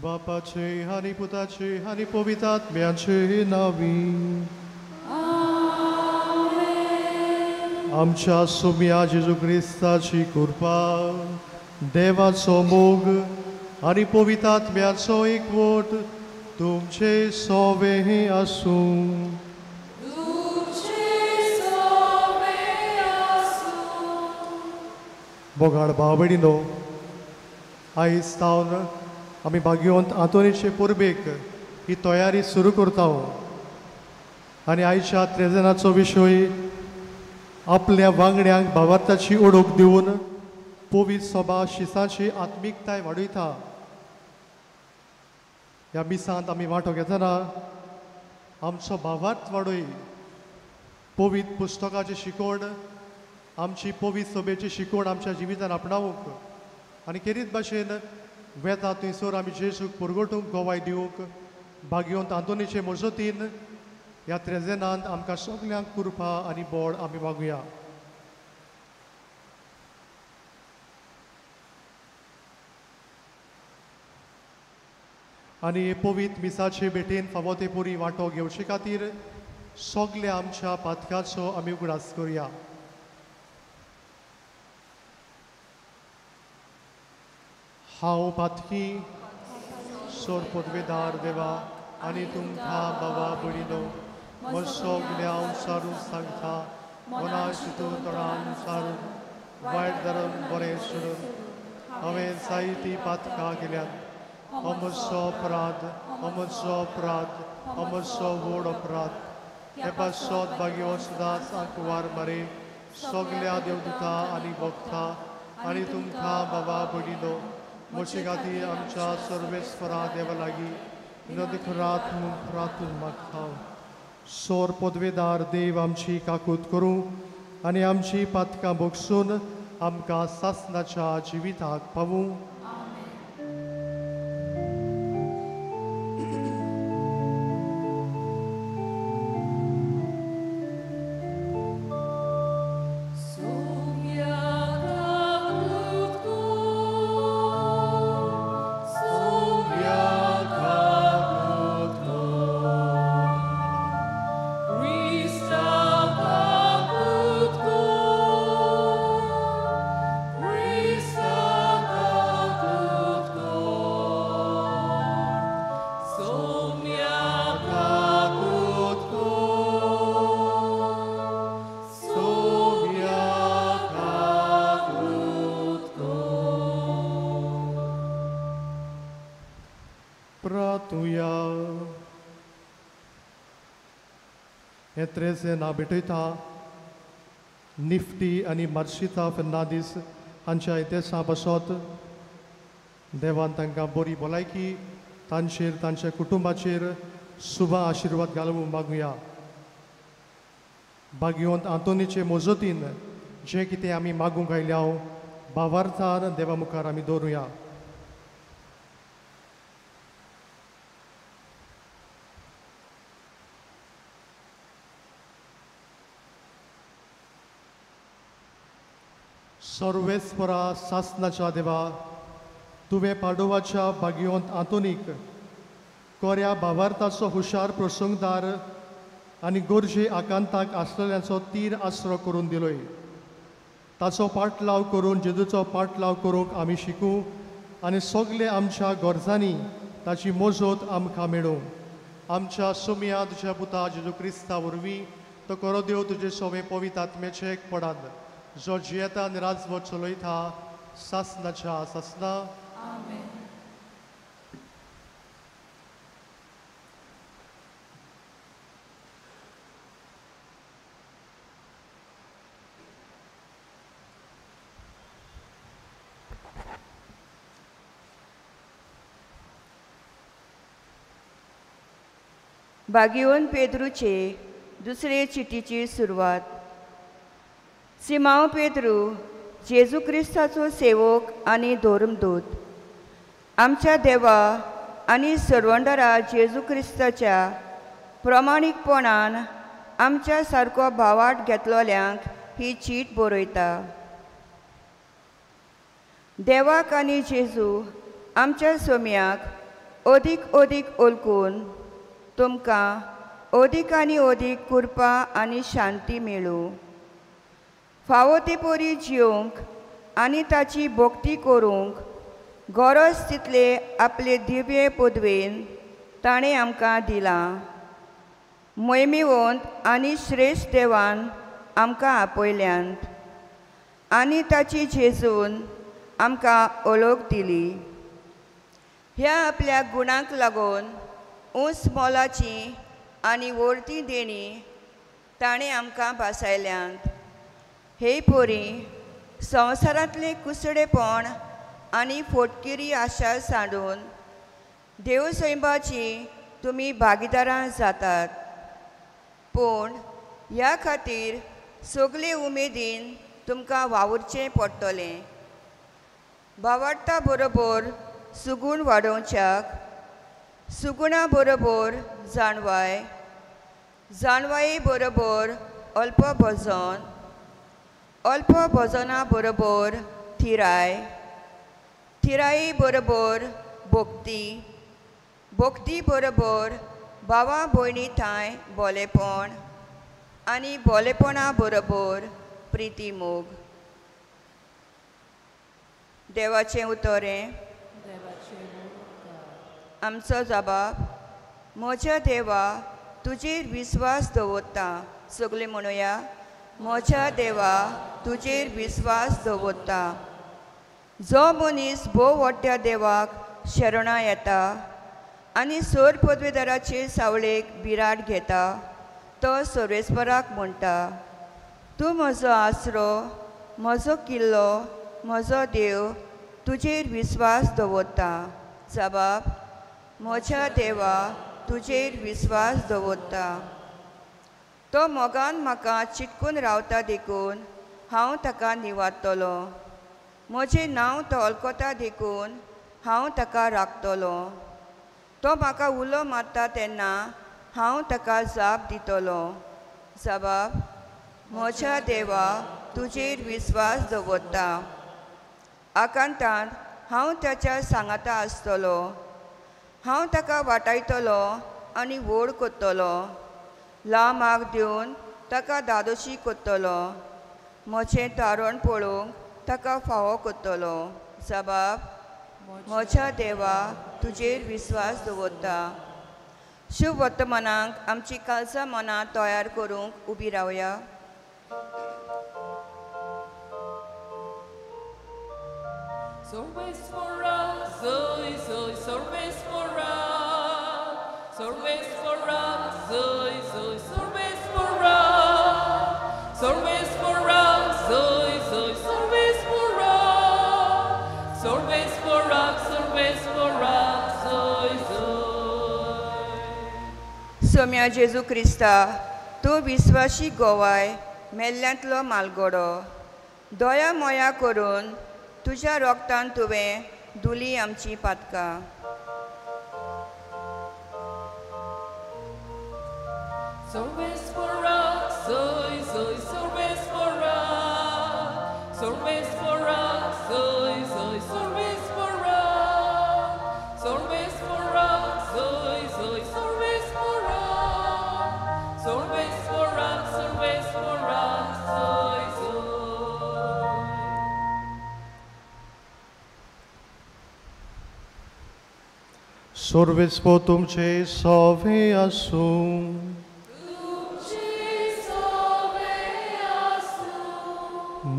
बापाचे आणि पुताचे आणि पवित्र आत्म्याचे नावी. आमच्या सोम्या जेजू ख्रिस्ताची कृपा, देवाचो मोग आणि पवित्र आत्म्याचो एकवट तुमचे सोबे आसूं. बोगाड भाव भयणीनो, आयज सावन आमी भाग्यवंत आंतोनीचे पुर्बेक ही तयारी सुरू करता. आनी आयच्या त्रेजनाचो विशय आपल्या वांगड्यांक भावार्थाची ओळख दिवन पवित्र सभा शिसाची आत्मिकताय वाडयता. ह्या मिसांत आमी वांटो घेतना आमचो भावार्थ वाडय, पवित्र पुस्तकाची शिकवण, आमची पवित्र सभेची शिकवण आमच्या जिवितान आपणावंक आनी खेरीत भाशेन वेता थंयसर आमी जेजूक परगटूंक गोवाय दिवंक भाग्यवंत आंतोनीचे मजतीन ह्या त्रेजनांत आमकां सगल्यांक कृपा आनी बोड आमी मागुया. आनी पवित्र मिसाचे भेटेन फावो ते परी वांटो घेवचे खातीर सगल्या आमच्या पातकाचो आमी उगडास करया. हांव पातकी सोर पदवेदार देवा आनी तुमकां बाबा भयणीनो म्हजो सगल्या सारून सांगता, मना चिंतून तोंडान सारून वायट धर्म बरें सोडून हांवें जायतीं पातकां केल्यात. हो म्हजो अपराध, हो म्हजो अपराध, हो म्हजो व्हड अपराध. हे पासत भाग्यवंत सदांच आंकवार मारे सगल्या देवदूतां आनी भक्तां आनी तुमकां बाबा भयणीनो म्हजे खातीर आमच्या सर्वेस्परा देवा लागीं नद खरात म्हूण प्रार्थून मागता. सोर पदवेदार देव आमची काकूत करूं आनी आमची पातकां भोगसून आमकां सासणाच्या जिविताक पावूं. हे त्रेजेना भेटयता निफ्टी आनी मार्शिता फेर्नांदीस हांच्या इतिहासा बसत देवान तांकां बरी भलायकी तांचेर तांच्या कुटुंबाचेर शुभ आशिर्वाद घालूंक मागुया. भाग्यवंत आंतोनीचे मजतीन जें कितें आमी मागूंक आयल्या भावार्थान देवा मुखार आमी दवरुया. सर्वेस्परा सासणाच्या देवा, तुवें पाडोवाच्या भाग्यवंत आंतोनीक कोऱ्या भावार्थाचो हुशार प्रसंगदार आनी गरजे आकांताक आसलेल्यांचो तीर आसरो करून दिलोय. ताचो पाटलाव करून जेजूचो पाटलाव करूंक आमी शिकूं आनी सगले आमच्या गरजांनी ताची मजत आमकां मेळूं. आमच्या सुम्या तुज्या पुता जेजू क्रिस्ता वरवीं तो करो देव तुजे सोवे पवित्र आत्म्याचे एक पडात जो जियेता आनी राजवट चलयता सासणाच्या सासना. आमेन. भाग्यवंत पेद्रूचे दुसरे चिटीची सुरवात. सिमांव पेद्रू जेजू क्रिस्ताचो सेवक आनी धोर्मदूत, आमच्या देवा आनी सर्वंडरा जेजू क्रिस्ताच्या प्रमाणीकपणान आमच्या सारको भावाट घेतलोल्यांक ही चीट बरयता. देवाक आनी जेजू आमच्या सोम्याक अदीक अदीक ओलकून तुमकां अदीक आनी अदीक कृपा आनी शांती मेळूं. फावो ते परी जिवंक आनी ताची भोक्ती करूंक गरज तितले आपले दिव्य पदवेन ताणें आमकां दिलां. मोहिमेवंत आनी श्रेश्ठ देवान आमकां आपयल्यांत आनी ताची जेजून आमकां ओळख दिली. ह्या आपल्या गुणांक लागून उंच मोलाची आनी व्हडटी देणी ताणें आमकां बासायल्यांत. हे पोरी संवसारांतले कुसडेपण आनी फोटकिरी आशा सांडून देवसैमाची तुमी भागीदारां जातात. पूण ह्या खातीर सगळे उमेदीन तुमकां वावुरचें पडटलें. भावार्था बरोबर सुगूण वाडोवच्याक, सुगुणा बरोबर जाणवाय, जाणवाये बरोबर अल्प भोजन, अल्प भोजना बरोबर थिराय, थिराये बरोबर भोक्ती, भोक्ती बरोबर भावा भयणी थाय बोलेपण आनी बोलेपणा बरोबर प्रिती मोग. देवाचें उतोरें. आमचो जबाब. म्हज्या देवा तुजेर विस्वास दवरता. सगळे म्हणुया. म्हज्या देवा तुजेर विस्वास दवरता. जो मनीस भोव व्हडट्या देवाक शरणा येता आनी सर पदवेदाराचे सावळेक बिराड घेता तो सर्वेस्पराक म्हणटा, तूं म्हजो आसरो, म्हजो किल्लो, म्हजो देव, तुजेर विस्वास दवरता. जबाब. म्हज्या देवा तुजेर विस्वास दवरता. तो मोगान म्हाका चिटकून रावता देखून हांव ताका निवारतलो. म्हजें नांव तो वळखता देखून हांव ताका राखतलो. तो म्हाका उलो मारता तेन्ना हांव ताका जाप दितलो. जबाब. म्हज्या देवा तुजेर विस्वास दवरता. आकांतांत हांव ताच्या सांगाता आसतलो. हांव ताका वाटायतलो आनी व्हड करतलो. लांब दिवन ताका दादोशी करतलो. म्हजें तारण पळोवंक ताका फावो करतलो. जबाब. म्हज्या देवा तुजेर विस्वास दवरता. शुभ वर्तमानाक आमची काळजां मनां तयार करूंक उबी रावया. Always for us, always for us, always for us, always for us, always for us, always for us, always for us, always for us, Saumya जेजू क्रिस्ता तूं विस्वाशी गोवाय मेल्ल्यांतलो मालगडो. दोया मोया करून तुज्या रोगतान तुवें धुली आमची पातकां. always for us, always for us, always for us, always for us, always for us, always for us, always for us, always for us, Sorvespo तुमचे सवे आसूं.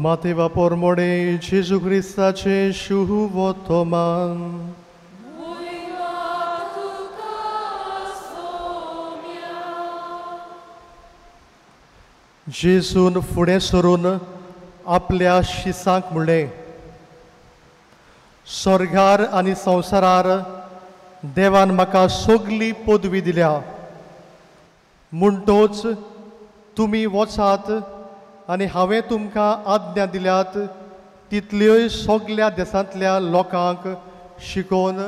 Mateva pormone Gesù Cristace शुभवर्तमान. जेजून फुडें सरून आपल्या शिसांक म्हणलें, स्वर्गार आनी संवसारार देवान म्हाका सगली पदवी दिल्या. म्हणटोच तुमी वचात आनी हांवें तुमकां आज्ञा दिल्यात तितल्योय सगल्या देशांतल्या लोकांक शिकोवन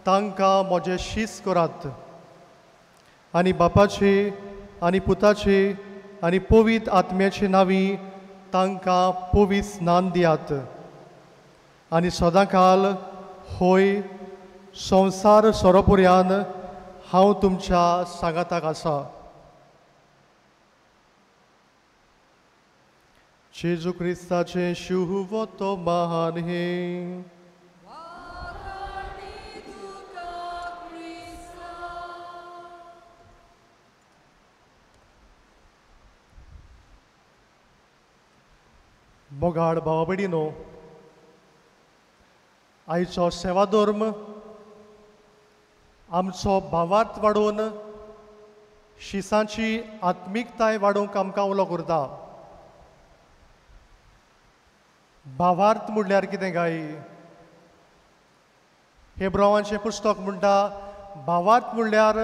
तांकां म्हजें शीस करात. आनी बापाचे आनी पुताचे आनी पवित्र आत्म्याचे नांवी तांकां पवित्र स्नान दियात. आनी सदांकाल होय संवसार सोरोपर्यान हांव तुमच्या सांगाताक आसा. जेजू क्रिस्ताचें शिव तो महान हे. मोगाड भावा भयणीनो, आयचो सेवा धर्म आमचो भावार्थ वाडोवन शिसांची आत्मीकताय वाडोवंक आमकां उलो करता. भावार्थ म्हणल्यार कितें काय? हेब्रावांचें पुस्तक म्हणटा भावार्थ म्हणल्यार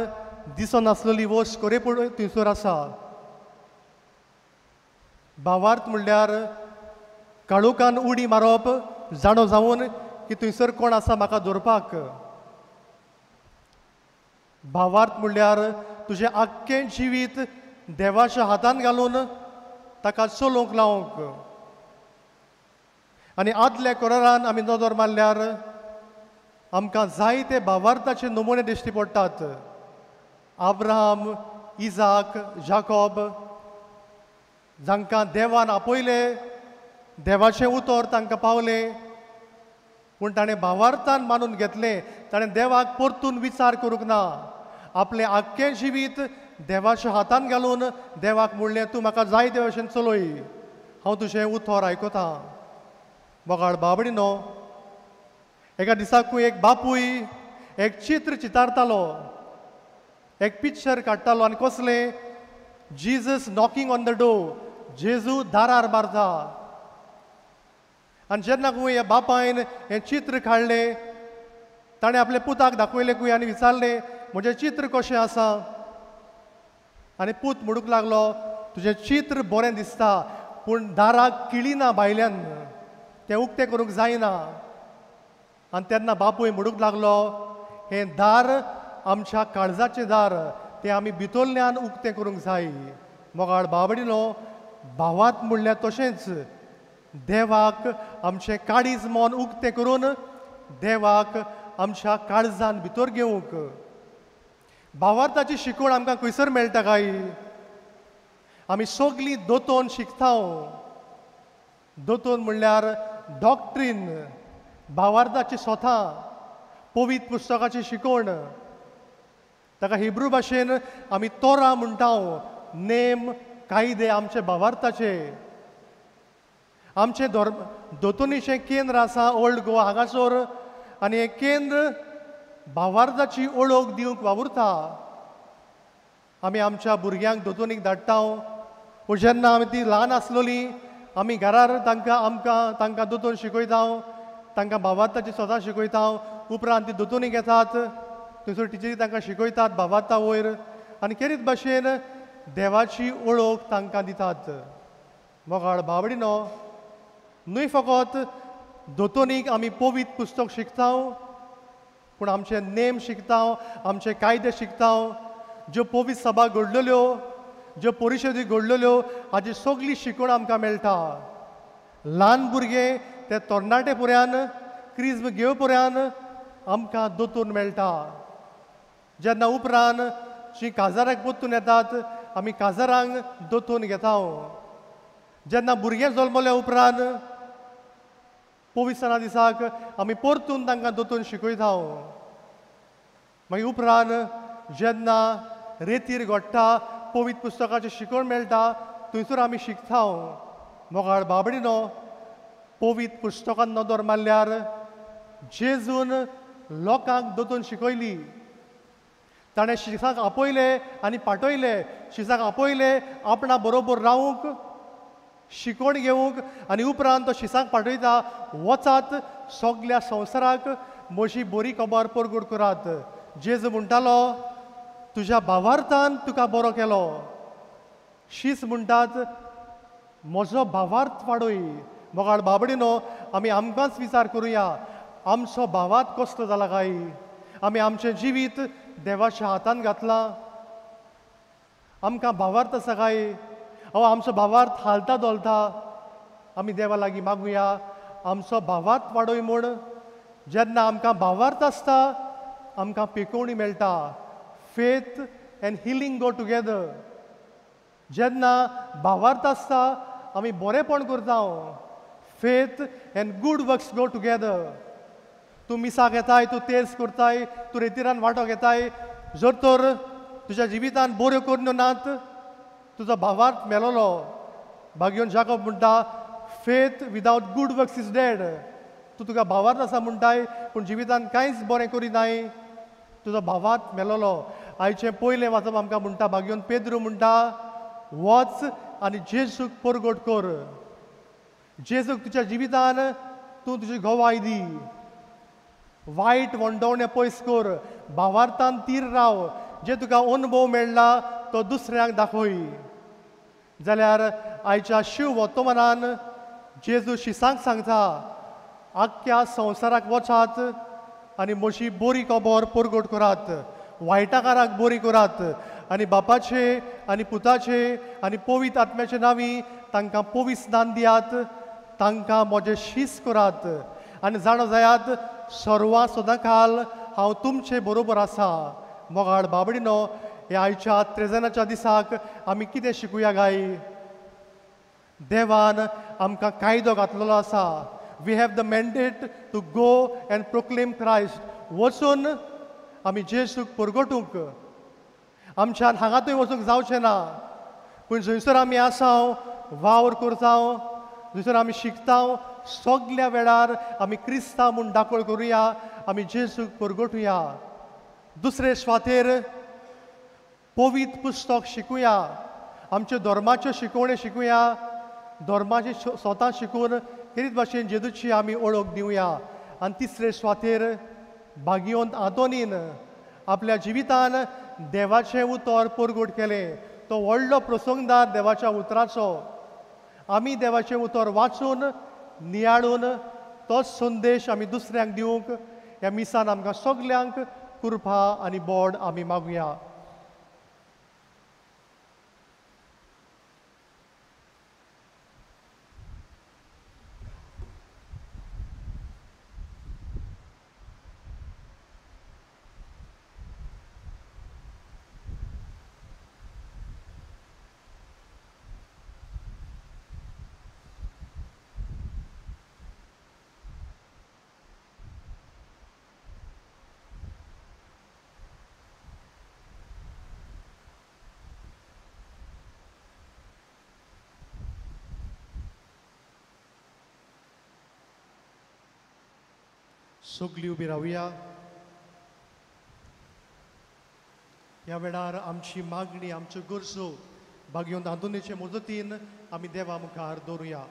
दिसनासलेली वस्त खरेपूण थंयसर आसा. भावार्थ म्हणल्यार काळोखान उडी मारप जाणो जावन की थंयसर कोण आसा म्हाका धरपाक. भावार्थ म्हणल्यार तुजें आख्खें जिवीत देवाच्या हातान घालून ताका चलोवंक लावंक. आनी आदल्या कोरारान आमी नदर मारल्यार आमकां जायते भावार्थाचे नमुने दिश्टी पडटात. अब्राहम, इजाक, जाकोब, जांकां देवान आपयले, देवाचें उतर तांकां पावलें, पूण ताणें भावार्थान मानून घेतलें. ताणें देवाक परतून विचार करूंक ना. आपलें आख्खें जिवीत देवाच्या हातान घालून देवाक म्हणलें, तूं म्हाका जाय ते भशेन चलय, हांव तुजें उतर आयकतां. मोगाळ बाबडीनो, एका दिसाकूय एक बापूय एक चित्र चितारतालो, एक पिक्चर काडटालो. आनी कसलें? Jesus knocking on the door, जेजू दारार मारता. आनी जेन्ना ह्या बापायन हें चित्र काडलें, ताणें आपल्या पुताक दाखयलें खूंय आनी विचारलें, म्हजें चित्र कशें आसा? आनी पूत म्हणूंक लागलो, तुजें चित्र बरें दिसता, पूण दाराक किळिना भायल्यान, तें उक्तें करूंक जायना. आनी तेन्ना बापूय म्हणूंक लागलो, हें दार आमच्या काळजाचें दार, तें आमी भितरल्यान उक्तें करूंक जाय. मोगाळ बाबडीनो, भावार्थ म्हणल्यार तशेंच देवाक आमचें काळीज मन उक्तें करून देवाक आमच्या काळजान भितर घेवंक. भावार्थाची शिकवण आमकां खंयसर मेळटा काय? आमी सगळीं दोतोन शिकता. दोतोन म्हणल्यार डॉक्ट्रीन, भावार्थाची स्वता, पवित्र पुस्तकाची शिकवण. ताका हिब्रू भाशेन आमी तोरा म्हणटा, नेम कायदे आमचे भावार्थाचे. आमचें दोतोनीचें केंद्र आसा ओल्ड गोवा हांगासर, आनी हें केंद्र भावार्थाची ओळख दिवंक वावुरता. आमी आमच्या भुरग्यांक दोतोनीक धाडटा. जेन्ना आमी ती ल्हान आसलोलीं, आमी घरार तांकां दोतोन शिकयता, तांकां भावार्थाची स्वता शिकयता. उपरांत ती दोतोनीक येतात, थंयसर टिचरी तांकां शिकयतात भावार्था वयर, आनी खेरीत भाशेन देवाची ओळख तांकां दितात. मोगाळ बाबडीनो, न्हय फकत दोतोनीक आमी पवित्र पुस्तक शिकता, पूण आमचे नेम शिकता, आमचे कायदे शिकता. ज्यो पवित्र सभा घडलेल्यो, ज्यो परिशदी घडलेल्यो, हाजी सगळी शिकवण आमकां मेळटा. ल्हान भुरगे ते तरणाटे पर्यान, क्रिस्म घेव पर्यान आमकां दोतोन मेळटा. जेन्ना उपरांत जीं काजाराक पोत्तून येतात, आमी काजारांक दोतोन घेता. जेन्ना भुरगें जल्मल्या उपरांत पवित्रां दिसाक आमी परतून तांकां दोतोन शिकयता. मागीर उपरांत जेन्ना रेतीर घोडटा, पवित्र पुस्तकाची शिकवण मेळटा, थंयसर आमी शिकता. मोगाळ बाबडीनो, पवित्र पुस्तकान नदर मारल्यार जेजून लोकांक दोतोन शिकयली. ताणें शिसाक आपयले आनी पाठयले. शिसाक आपयले आपणा बरोबर रावूंक, शिकवण घेवंक, आनी उपरांत तो शिसाक पाठयता, वचात सगल्या संवसाराक म्हजी बरी खबर परगट करात. जेजू म्हणटालो, तुज्या भावार्थान तुका बरो केलो. शीस म्हणटात, म्हजो भावार्थ वाडय. मोगाळ बाबडीनो, आमी आमकांच विचार करुया, आमचो भावार्थ कसलो जाला काय? आमी आमचें जिवीत देवाच्या हातान घातलां? आमकां भावार्थ आसा काय? आमचो भावार्थ हालता दोलता? आमी देवा लागीं मागुया, आमचो भावार्थ वाडय म्हूण. जेन्ना आमकां भावार्थ आसता, आमकां पिकोवणी मेळटा. Faith end healing go together. जेन्ना भावार्थ आसता आमी बरेंपण करता. Faith end good works go together. तूं मिसाक येताय, तूं तेर्स करताय, तूं रेतीरान वांटो घेताय, जर तर तुज्या जिवितान बऱ्यो करून नात, तुजो भावार्थ मेलोलो. भाग्योन जाकोब म्हणटा faith without good works is dead. तूं तुका भावार्थ आसा म्हणटाय पूण जिवितान कांयच बरें करिनाय, तुजो भावार्थ मेलोलो. आयचें पयलें वाचप आमकां म्हणटा, भाग्योन पेद्रू म्हणटा वच आनी जेजूक परगट कर. जेजूक तुज्या जिवितान तूं तुजी घोवाय दी. वायट वंडवणें पयस कर. भावार्थान तीर राव. जे तुका अनुभव मेळ्ळा तो दुसऱ्यांक दाखय. जाल्यार आयच्या शिव वर्तमानान जेजू शिसांक सांगता आख्ख्या संवसाराक वचात आनी म्हजी बरी खबर परगट करात. वायटाकाराक बरी करात आनी बापाचे आनी पुताचे आनी पवित्र आत्म्याचे नांवी तांकां पवित्र स्नान दियात. तांकां म्हजें शीस करात आनी जाणो जायात सर्वां सदां काल हांव तुमचे बरोबर आसा. मोगाळ बाबडीनो, ह्या आयच्या त्रेजनाच्या दिसाक आमी कितें शिकुया गाय? देवान आमकां कायदो घातलेलो आसा. We have the mandate to go and proclaim Christ. वचून आमी जेजूक परगटूंक. आमच्यान हांगा थंय वचूंक जावचें ना, पूण जंयसर आमी आसा वावर करता, जंयसर आमी शिकता, सगल्या वेळार आमी क्रिस्तांव म्हूण दाखोळ करुया. आमी जेजूक परगटुया. दुसरे स्वातेर पवित्र पुस्तक शिकुया. आमच्यो धर्माच्यो शिकवण्यो शिकुया. धर्माचे स्वता शिकून तेच भाशेन जेजूची आमी ओळख दिवया. आनी तिसरे स्वातेर भाग्योन आदोनीन आपल्या जिवितान देवाचें उतर परगट केलें. तो व्हडलो प्रसंगदार देवाच्या उतराचो. आमी देवाचें उतर वाचून नियाळून तोच संदेश आमी दुसऱ्यांक दिवंक ह्या मिसान आमकां सगल्यांक कृपा आनी बोड आमी मागुया. सगळीं उबी रावया. ह्या वेळार आमची मागणी, आमच्यो गरजो भाग्योन आदोनीचे मजतीन आमी देवा मुखार दवरुया.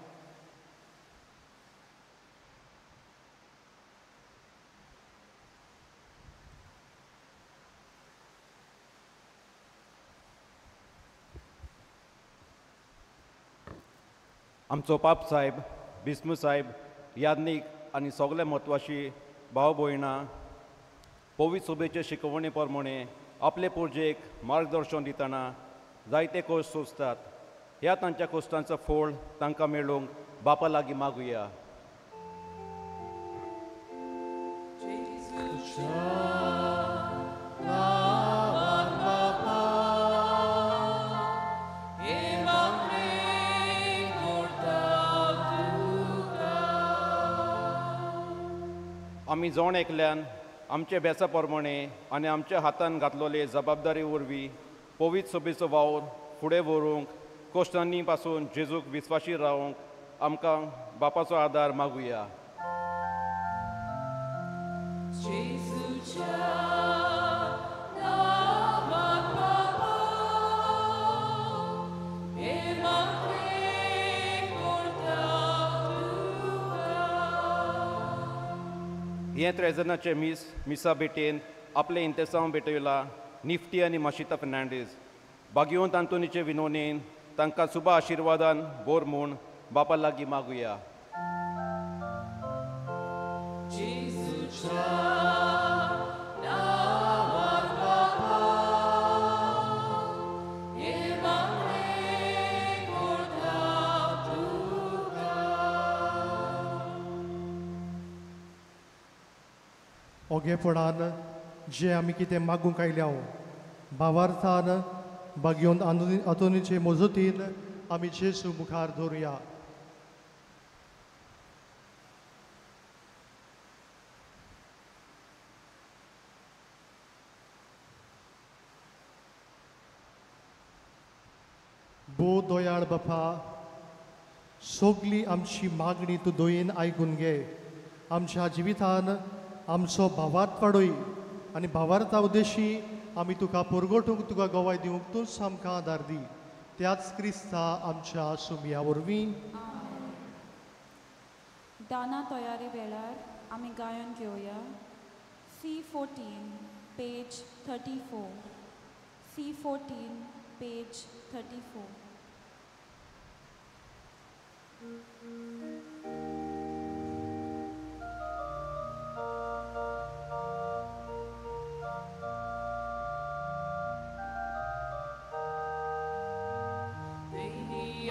आमचो पाप साहेब, बिस्मू साहेब, याज्ञीक आनी सगळे म्हत्वाची भाव भयणां पवित्र सभेचे शिकवणे प्रमाणे आपले पुर्जेक मार्गदर्शन दितना जायते कश्ट सोंसतात. ह्या तांच्या कश्टांचो फळ तांकां मेळूंक बापा लागीं मागुया. आमी जोण एकल्यान आमचे बेसा प्रमाणे आनी आमच्या हातान घातलेले जबाबदारी वरवीं पवित्र सभेचो वावर फुडें व्हरूंक कश्टांनी पासून जेजूक विस्वाशीर रावंक आमकां बापाचो आदार मागुया. हे त्रेजनाचे मिसा बेटेन आपले इंतेसांव भेटयला निफ्टी आनी माशिता फर्नांडीस. भाग्यवंत आंतोनीचे विनोनेन तांकां शुभ आशिर्वादान बोर म्हूण बापा लागीं मागुया. ओगेपणान जे आमी कितें मागूंक आयल्या भावार्थान बागयोन हातूनीचे मजतीन आमी जेसू मुखार दवरुया. बो दोयाळ बापा, सगली आमची मागणी तूं दोयेन आयकून घे. आमच्या जिवितान आमचो भावार्थ वाडय आनी भावार्था उद्देशी आमी तुका परगटूंक तुका गोवाय दिवंक तूंच आमकां आदार दी. त्याच क्रिस्ता आमच्या सुमया वरवीं. दाना तयारी वेळार आमी गायन घेवया. C14 page 34. C14 page 34.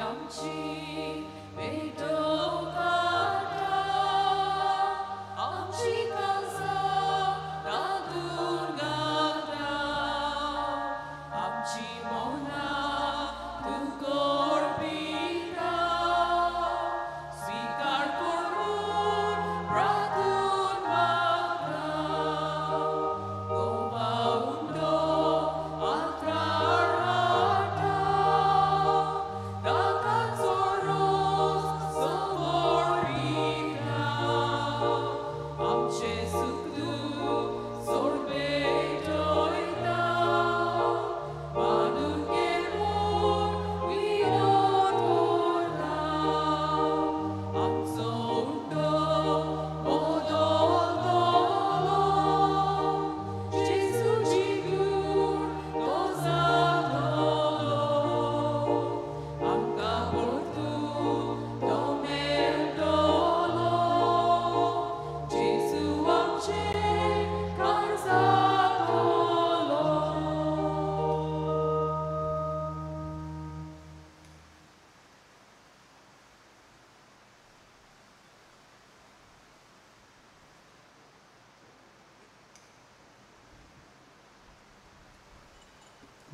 आमची वेदोगाथा, आमची काळजां रांदून घाला, आमची मोनां तूं करपिता, स्वीकार करून प्रार्थून मागता. गोवाउंडो आत्रार हाडटा,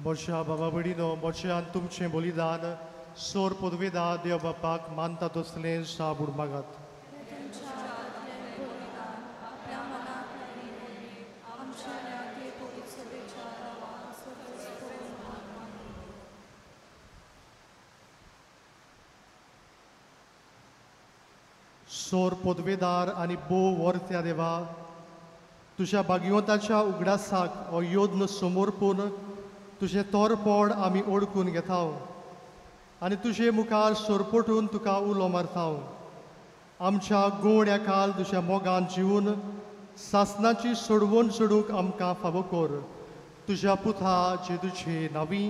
मोर्चा बाबा बडिनो, मोर्चान तुमचें बलिदान सोर पदवेदा देव बापाक मानता तसलें साबूड मागात. सोर पदवेदार आनी बो वर्त्या देवा, तुज्या भाग्यवंताच्या उगडासाक हो योद्न समोरपून तुझे तोरपण आमी ओळखून घेता आनी तुजे मुखार सोरपटून तुका उलो मारता. आमच्या गोड्या काल तुज्या मोगान जिवन सासनाची सोडवण सोडूंक आमकां फावो कर. तुज्या पुता जेजूचे नांवी.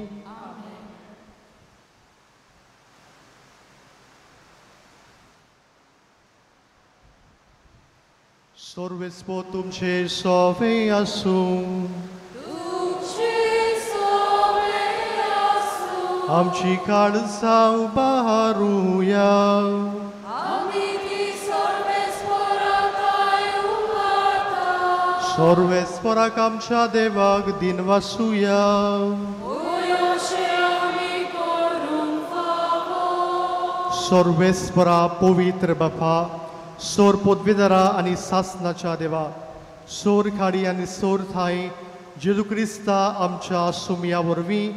सर्वेस्पो तुमचे सोवे आसूं. आमची काळजां उबारूया. सर्वेस्पराक आमच्या देवाक दिनवासूया. सर्वेस्परा पवित्र बापा, सोर पदवेदारा आनी सासनाच्या देवा, सोर खाडी आनी सोर थाय जेजू क्रिस्ता आमच्या सुमया वरवीं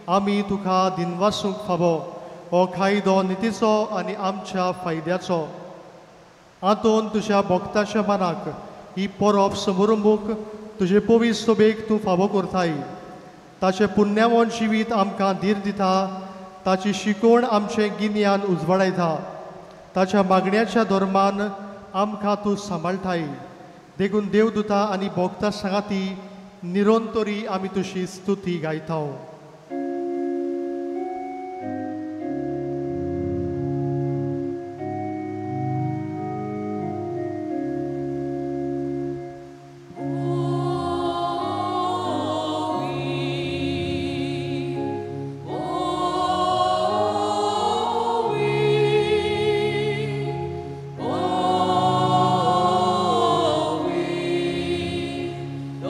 आमी तुका दिनवासूंक फावो. हो कायदो नितीचो आनी आमच्या फायद्याचो. हातून तुज्या भक्ताच्या मनाक ही परब समोरुंबूक तुजे पवित्र सोबेक तूं फावो करताय. ताचें पुण्यवान जिवीत आमकां धीर दिता. ताची शिकवण आमचें गिन्यान उजवाडायता. ताच्या मागण्याच्या धर्मान आमकां तूं सांबाळटाय. देखून देवदूता आनी भक्तां सांगाती निरंतरी आमी तुजी स्तुती गायता.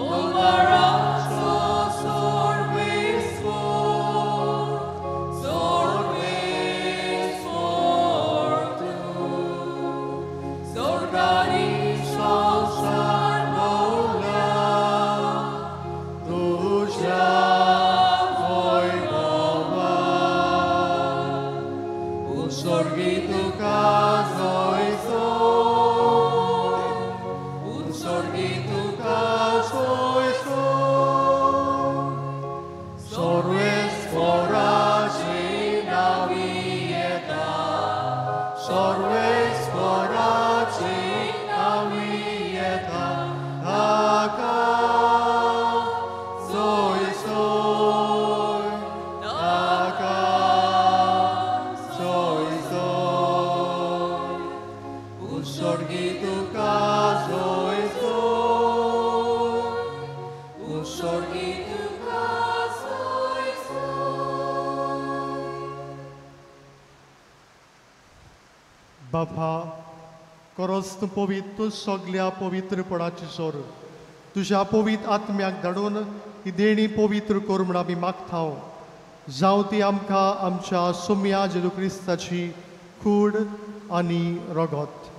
Over बापा खरोच तूं पवित्र तूं सगल्या पवित्रपणाची सोर तुज्या पवित्र आत्म्याक धाडून ही देणी पवित्र कर म्हूण आमी मागता जावं ती आमकां आमच्या सोम्या जेजू क्रिस्ताची कूड आनी रगत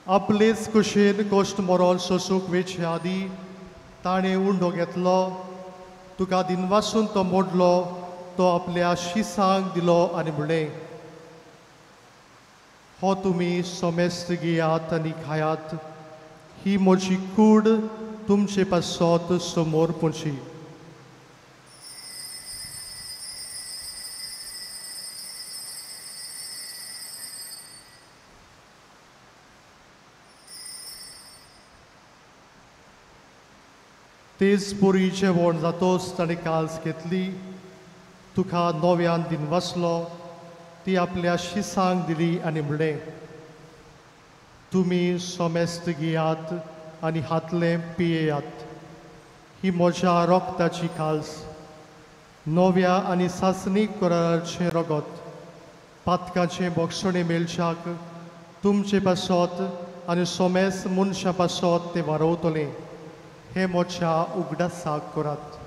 आपलेच कुशीन कश्ट मरोन सोसूंक वेचे आदी ताणें उंडो घेतलो तुका दिनवासून तो मोडलो तो आपल्या शिसांक दिलो आनी म्हणलें हो तुमी सोमेस्त घेयात आनी खायात ही म्हजी कूड तुमचे पासत समोर पोंची तेच पुरी जेवण जातोच ताणें काल्स घेतली तुका नव्यान दिनवासलो ती आपल्या शिसांक दिली आनी म्हणलें तुमी सोमेस्त घेयात आनी हातले पियेयात ही म्हज्या रोगताची काल्स नव्या आनी सासणीक कराराचें रगत पातकाचें भक्षणे मेलच्याक तुमचे पासत आनी सोमेस मनशा पासत तें वारवतलें हे म्हज्या उगडासाक करात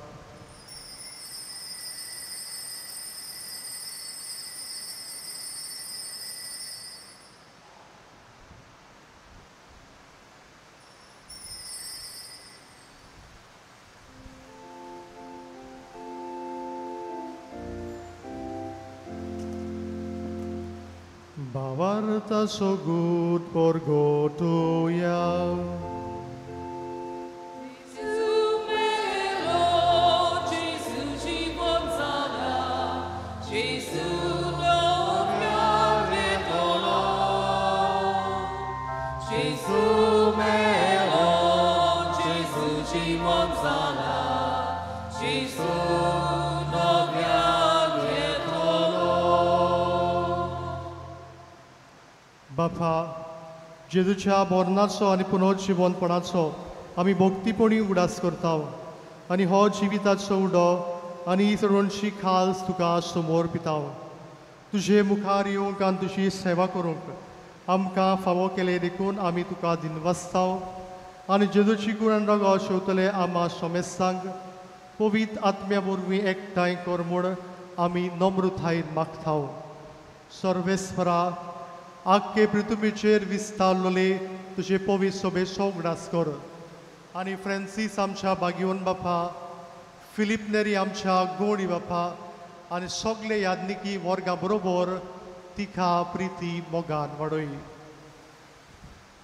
Bawarta so good for gotuya. बापा जेजूच्या मरणाचो आनी पुनर्जिवनपणाचो आमी भक्तीपणी उगडास करता आनी हो जिविताचो उडो आनी ही सगळ्यांची खाल्स तुका समोर पिता तुजे मुखार येवंक आनी तुजी सेवा करूंक आमकां फावो केले देखून आमी तुका दिनवासता आनी जेजूची गुण रगत शेवतले आमा सोमेस्तांक पवित्र आत्म्या वरवीं एकठांय कर म्हूण आमी नम्रतायेन मागता सर्वेस्परा आख्खे पृथ्वीचेर विस्तारलोले तुजे पवित्र सोबेचो उगडास कर आनी फ्रांसीस आमच्या बागिवन बापा फिलीप नेरी आमच्या गोणी बापा आनी सगळे यादनिकी वर्गा बरोबर तिका प्रिती मोगान वाडय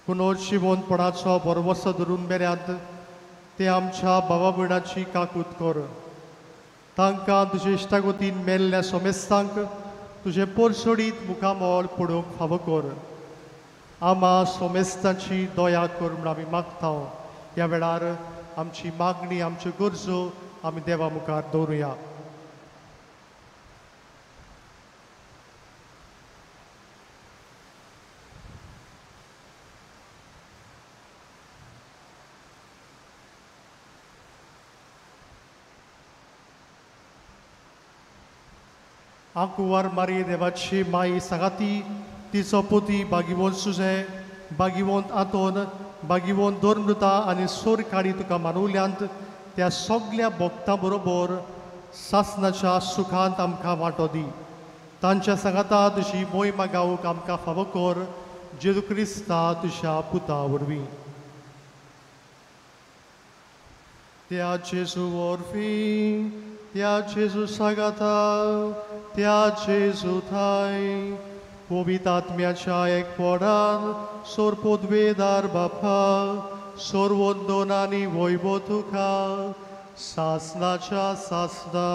पुनर्जिवनपणाचो बरवसो धरून मेऱ्यांत ते आमच्या भावा भयणाची काकूत कर तांकां तुजे इश्टागतीन मेल्ल्या सोमेस्तांक तुजे पोरसोडीत मुखामोल पडोवंक फावो कर आमा सोमेस्तांची दया कर म्हूण आमी मागता ह्या वेळार आमची मागणी आमच्यो गरजो आमी देवा मुखार दवरुया आंकुवार मारी देवाची माई सांगाती तिचो पुती बागिवोन सुजे बागिवोंत आतोन बागिवोन दोरमृता आनी सोर काडी तुका मानवल्यांत त्या सगळ्या भक्तां बरोबर सासनाच्या सुखांत आमकां वांटो दी तांच्या सांगाता तुजी मोहिमा गावूंक आमकां फावो कर जेजू क्रिस्ता तुज्या पुता वरवीं त्या जेजू वरवीं त्या जेजू सांगाता त्या जेजू थाय पवित्र आत्म्याच्या एकपणान सोर पोदवेदार बापा सोर वंदन आनी वैभव तुका सासनाच्या सासना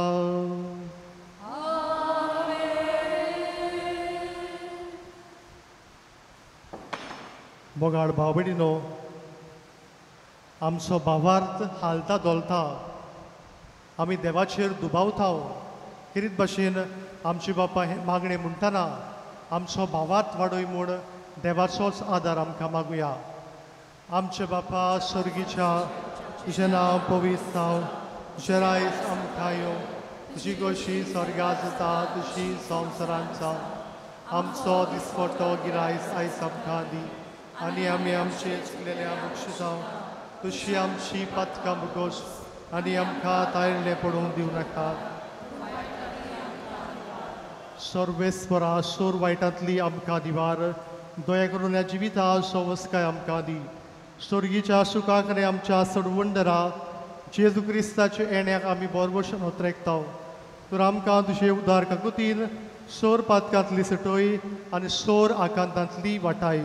मोगाळ भाव भयणीनो आमचो भावार्थ हालता दोलता आमी देवाचेर दुबावता किरीत भाशेन आमचे बापा हे मागणें म्हणटना आमचो भावार्थ वाडय म्हूण देवाचोच आदार आमकां मागुया आमचे बापा स्वर्गीच्या तुजें नांव पवित्र जावं तुजें रायज आमकां येवं तुजी कशी स्वर्गांत जाता तुजी संवसारांत जावं आमचो दिसपट्टो गिरायस आयज आमकां दी आनी आमी आमचे चुकलेल्या बक्षिसांव तशी आमची पातकां बुगोश आनी आमकां तायरले पडूंक दिवं नाका सर्वेस्परा सोर वायटांतली आमकां दिवार दया करून ह्या जिविता सवस्काय आमकां दी स्वर्गीच्या सुखाक आनी आमच्या सडवंडरा जेजू क्रिस्ताचे येण्याक आमी बरोबरशें उतरेकताव तर आमकां तुजे उदार काकुतीन सोर पातकांतली सटय आनी सोर आकांतांतली वाटाय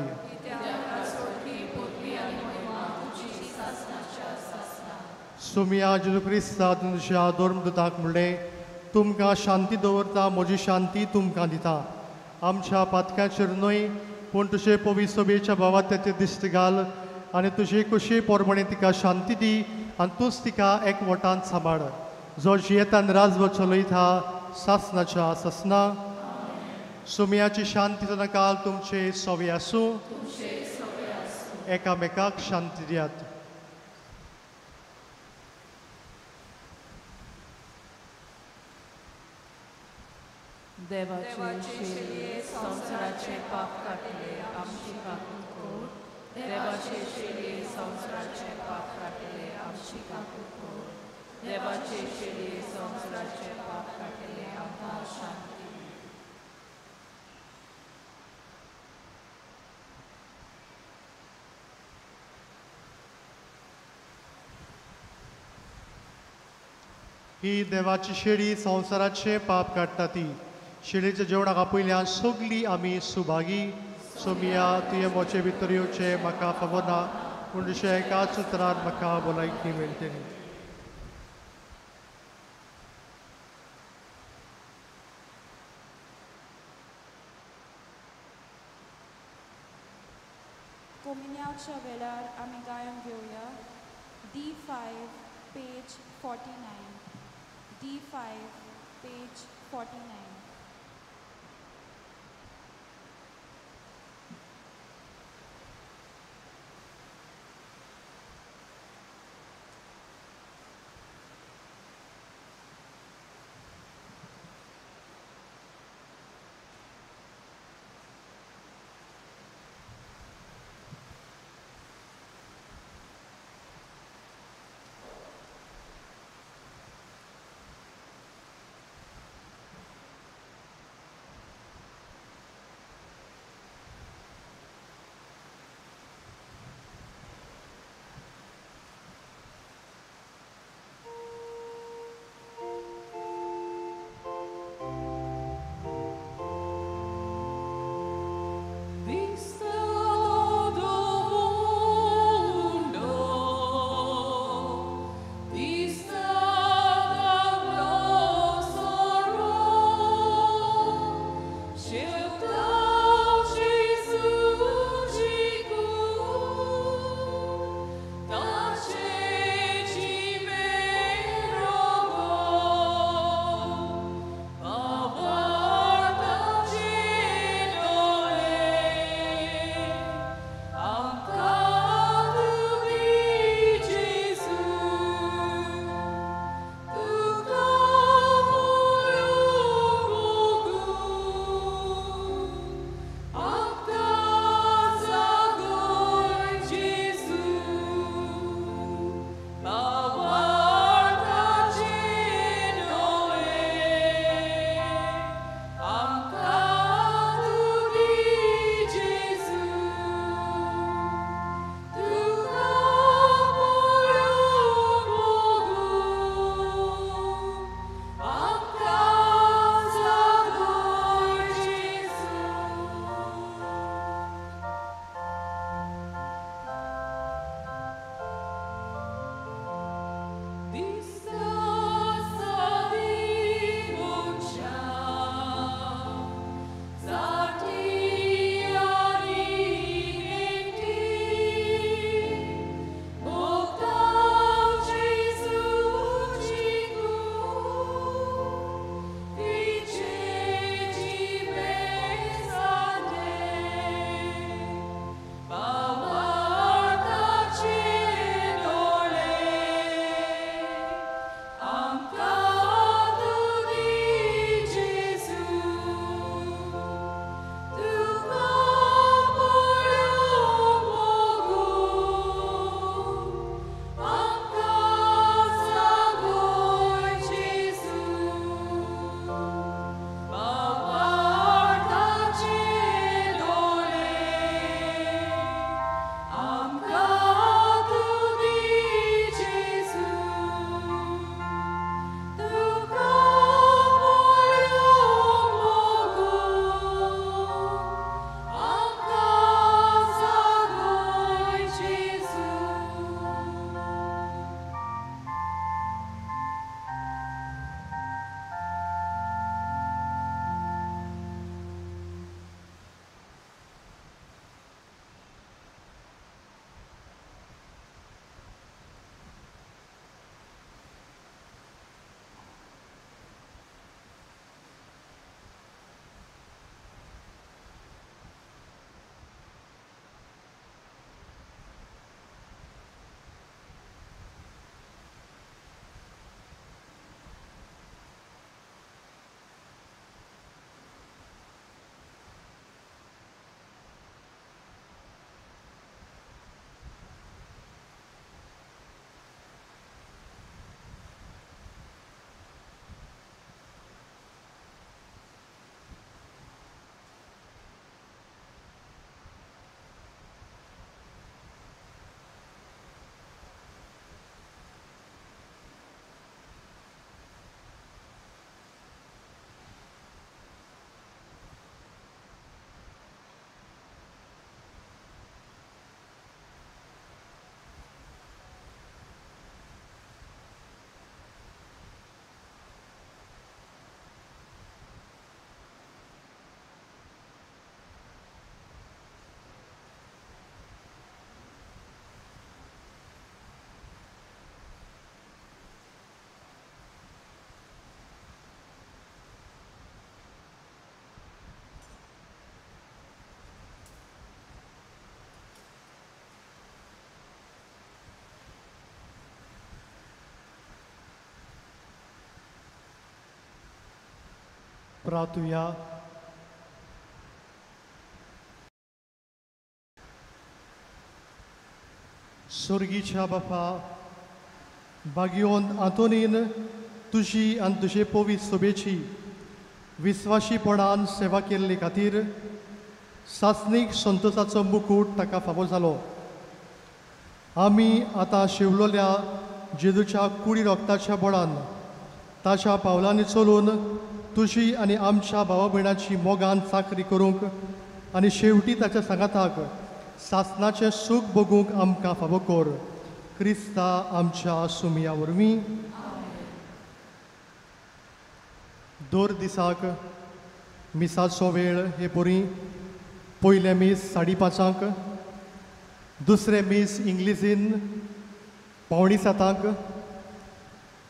सुमिया जेजू क्रिस्ता तुमच्या धर्मदुताक म्हणलें तुमकां शांती दवरता म्हजी शांती तुमकां दिता आमच्या पातकाचेर न्हय पूण तुजे पवित्र सभेच्या भावात तेचे दिश्ट घाल आनी तुजे कशे पोरमणे तिका शांती दी आनी तूंच तिका एकवटान सांबाळ जो जियेतान राजव चलयता सासनाच्या सासना सुमयाची शांती नकाल तुमचे सवे आसूं एकामेकाक शांती दियात देवाचे शेळये संवसाराचे पाप काटले आमची काकून कोर देवाचे शेळये संवसाराचे पाप काटले आमची काकून कोर देवाचे शेळये संवसाराचे पाप काटले आमकां शांती ही देवाची शेळी संवसाराचे पाप काडटा ती शेळीच्या जेवणाक पयल्यान सगळीं आमी सुभागी सोमिया तुये मोचे भितर येवचे म्हाका खबर ना पूण तुज्या एकाच उतरान म्हाका भलायकी मेळटली कोमिन्याच्या वेळार आमी गायन घेवया D5 पेज 49 D5 पेज 49 प्रार्थुया. स्वर्गीच्या बापा, भाग्यवंत आंतोनीन तुजी आनी तुजे पवित्र सोबेची विस्वाशीपणान सेवा केल्ले खातीर सासणीक संतोषाचो मुकूट ताका फावो जालो. आमी आतां शिवलोल्या जेजूच्या कुडी रोगताच्या बळान ताच्या पावलांनी चलून तुजी आनी आमच्या भावा भयणाची मोगान चाकरी करूंक आनी शेवटी ताच्या सांगाताक सासणाचें सूख भोगूंक आमकां फावो कर. क्रिस्ता आमच्या सुमया वरवीं. दर दिसाक मिसाचो वेळ हे बरी. पयले मीस 5:30, दुसरे मीस इंग्लिशीन 6:45,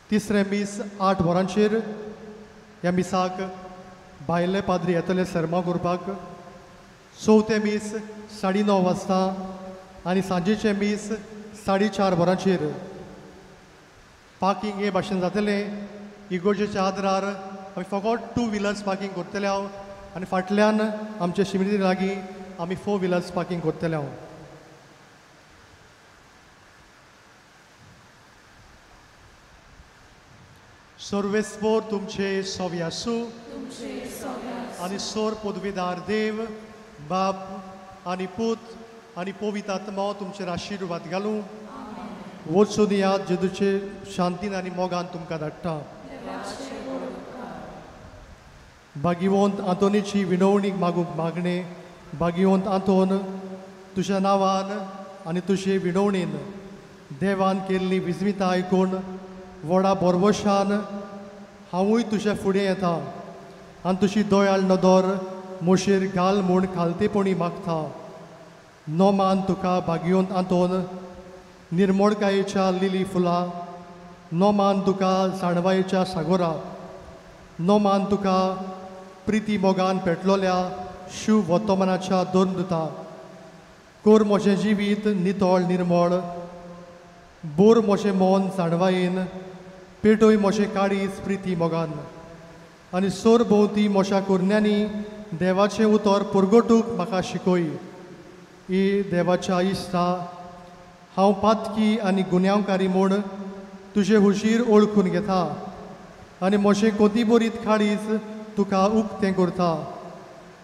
तिसरे मीस 8 वरांचेर. ह्या मिसाक भायले पाद्री येतले सर्मा करपाक. चवथे मीस 9:30 वाजता आनी सांजेचे मीस 4:30 वरांचेर. पार्किंग हे भाशेन जातलें. इगोर्जेच्या आदारार आमी फकत 2 व्हिलर्स पार्किंग करतले हांव आनी फाटल्यान आमचे शिमिरी लागीं आमी 4 व्हिलर्स पार्किंग करतले हांव. सर्वेस्पोर तुमचे सोवी आसूं आनी सोर पदवीदार देव बाप आनी पूत आनी पवित्र आत्मा तुमचेर आशिर्वाद घालूं. वचून याद जेजूचे शांतीन आनी मोगान तुमकां धाडटा. भाग्यवंत आंतोनीची विनवणीक मागूंक मागणे. भाग्यवंत आंतोन, तुज्या नांवान आनी तुजे विनवणेन देवान केल्ली विस्मिताय आयकून व्हडा बोरवोशान हांवूय तुज्या फुडें येता आनी तुजी दोयाळ नदर मोशेर घाल म्हूण खालतेपणी मागता. नोमान तुका भाग्यवंत आंतोन निर्मळकायेच्या लिली फुलां. नोमान तुका जाणवायेच्या सागोरा. नोमान तुका प्रिती मोगान पेटलोल्या शिव वर्तमानाच्या दोन दुता. कोर म्हजें जिवीत नितळ निर्मळ. बोर म्हजें मन जाणवायेन. पेटोय म्हजें काळीज प्रिती मोगान. आनी सोर भोंवती म्हज्या कुरण्यांनी देवाचें उतर पुरगटूंक म्हाका शिकय. ई देवाच्या इश्टा, हांव पातकी आनी गुन्यांवकारी म्हूण तुजे हुशीर ओळखून घेता आनी म्हजें कोंतीबोरीत काळीज तुका उक्तें करता.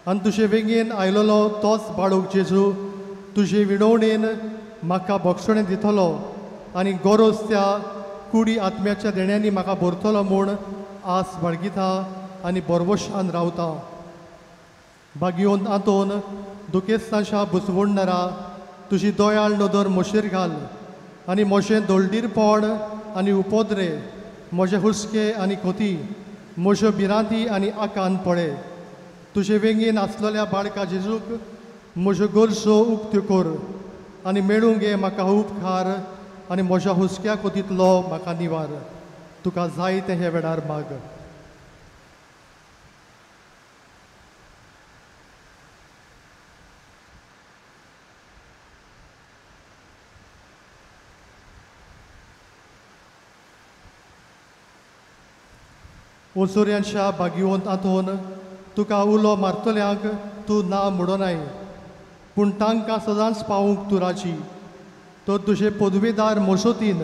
आनी तुजे वेगेन आयलोलो तोच बाळूक जेजू तुजे विणवणेन म्हाका भक्षणें दितलो आनी गरज त्या कुडी आत्म्याच्या देण्यांनी म्हाका भरतलो म्हूण आस बाळगिता आनी बोरवोशान रावता. भाग्यवंत आंतोन, दुखेस्तांच्या बुसवणदारा तुजी दोयाळ नदर मोशेर घाल आनी म्हजें दोळडीरपण आनी उपोद्रे, म्हजे हुस्के आनी खोती, म्हज्यो भिरांती आनी आकान पळय. तुजे वेगेन आसलेल्या बाळका जेजूक म्हज्यो गरजो उक्त्यो कर आनी मेळूंक घे म्हाका उपकार आनी म्हज्या हुस्क्या खोतींतलो म्हाका निवार. तुका जाय तें हे वेळार माग. ओसोऱ्यांच्या भाग्यवंत आंतोन, तुका उलो मारतल्यांक तूं ना म्हणोनाय, पूण तांकां सदांच पावूंक तूं राजी. तो तुजे पदवेदार मसोतीन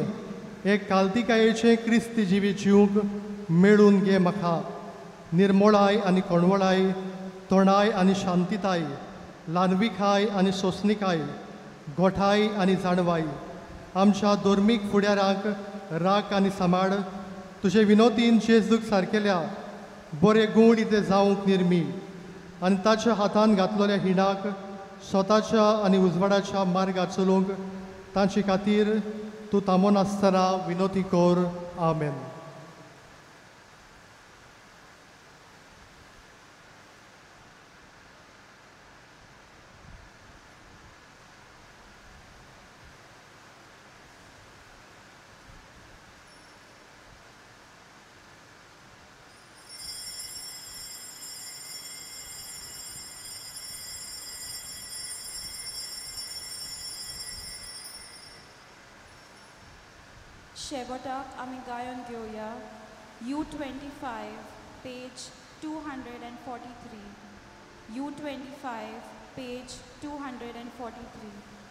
एक काल्तिकायेचें क्रिस्ती जिवीत जिवंक मेळून घे म्हाका. निर्मळाय आनी कणवळाय, तोणाय आनी शांतीताय, ल्हानविकाय आनी सोंसणीकाय, गोठाय आनी जाणवाय, आमच्या धर्मीक फुडाराक राख आनी सांबाळ. तुजे विनोतीन जेजूक सारकेल्या बरे गूण इते जावंक निर्मी आनी ताच्या हातान घातलेल्या हिणाक स्वताच्या आनी उजवाडाच्या मार्गार चलूंक तांचे खातीर तूं थांबोन आसतना विनोती कर. आमेन. शेवटाक आमी गायन घेवया U25 पेज 243. U25, page 243.